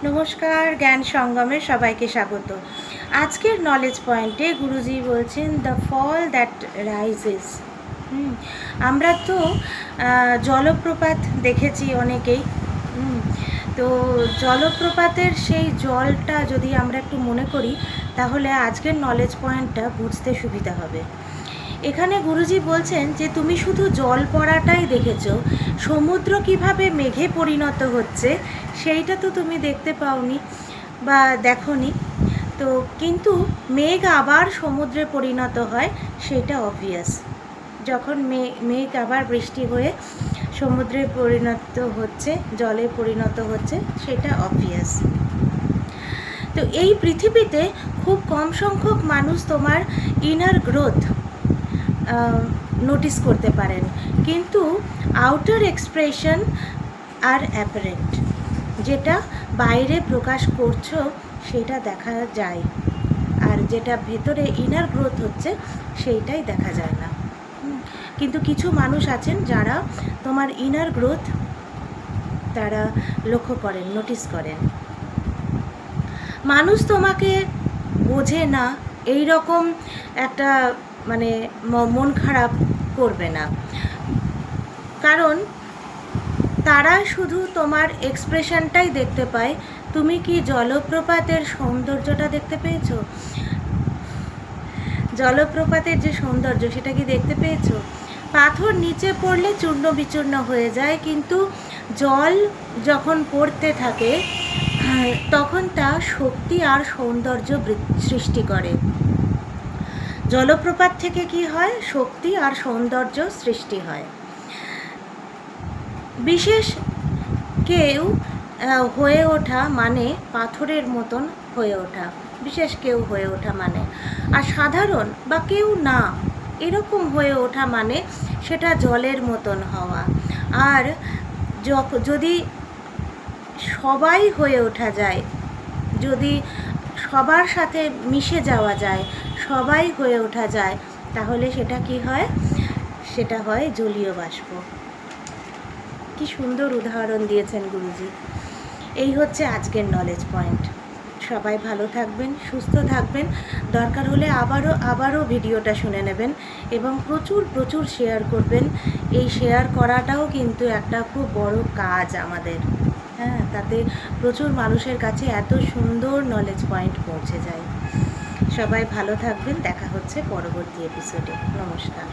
নমস্কার, জ্ঞান সঙ্গমে সবাইকে স্বাগত। আজকের নলেজ পয়েন্টে গুরুজি বলছেন দ্য ফল দ্যাট রাইজেস। আমরা তো জলপ্রপাত দেখেছি অনেকেই। তো জলপ্রপাতের সেই জলটা যদি আমরা একটু মনে করি, তাহলে আজকের নলেজ পয়েন্টটা বুঝতে সুবিধা হবে। এখানে গুরুজি বলছেন যে তুমি শুধু জল পড়াটাই দেখেছো, সমুদ্র কিভাবে মেঘে পরিণত হচ্ছে সেইটা তো তুমি দেখতে পাওনি বা দেখোনি। তো কিন্তু মেঘ আবার সমুদ্রে পরিণত হয়, সেটা অবভিয়াস। যখন মেঘ আবার বৃষ্টি হয়ে সমুদ্রে পরিণত হচ্ছে, জলে পরিণত হচ্ছে, সেটা অবভিয়াস। তো এই পৃথিবীতে খুব কম সংখ্যক মানুষ তোমার ইনার গ্রোথ নোটিস করতে পারেন, কিন্তু আউটার এক্সপ্রেশন আর অ্যাপারেন্ট, যেটা বাইরে প্রকাশ করছো সেটা দেখা যায়, আর যেটা ভেতরে ইনার গ্রোথ হচ্ছে সেইটাই দেখা যায় না। কিন্তু কিছু মানুষ আছেন যারা তোমার ইনার গ্রোথ তারা লক্ষ্য করেন, নোটিস করেন। মানুষ তোমাকে বোঝে না এই রকম একটা মন খারাপ করবে না, কারণ তারা শুধু তোমার এক্সপ্রেশনটাই দেখতে পায়। তুমি কি জলপ্রপাতের সৌন্দর্যটা দেখতে পেয়েছো? জলপ্রপাতের যে সৌন্দর্য সেটা কি দেখতে পেয়েছো? পাথর নিচে পড়লে চূর্ণ বিচূর্ণ হয়ে যায়, কিন্তু জল যখন পড়তে থাকে তখন তা শক্তি আর সৌন্দর্য সৃষ্টি করে। জলপ্রপাত থেকে কি হয়? শক্তি আর সৌন্দর্য সৃষ্টি হয়। বিশেষ কেউ হয়ে ওঠা মানে পাথরের মতন হয়ে ওঠা, বিশেষ কেউ হয়ে ওঠা মানে, আর সাধারণ বা কেউ না এরকম হয়ে ওঠা মানে সেটা জলের মতন হওয়া। আর যদি সবাই হয়ে ওঠা যায়, যদি সবার সাথে মিশে যাওয়া যায়, সবাই হয়ে ওঠা যায়, তাহলে সেটা কি হয়? সেটা হয় জলীয় বাষ্প। কি সুন্দর উদাহরণ দিয়েছেন গুরুজি। এই হচ্ছে আজকের নলেজ পয়েন্ট। সবাই ভালো থাকবেন, সুস্থ থাকবেন। দরকার হলে আবারও ভিডিওটা শুনে নেবেন এবং প্রচুর শেয়ার করবেন। এই শেয়ার করাটাও কিন্তু একটা খুব বড় কাজ আমাদের। তাতে প্রচুর মানুষের কাছে এত সুন্দর নলেজ পয়েন্ট পৌঁছে যায়। সবাই ভালো থাকবেন। দেখা হচ্ছে পরবর্তী এপিসোডে। নমস্কার।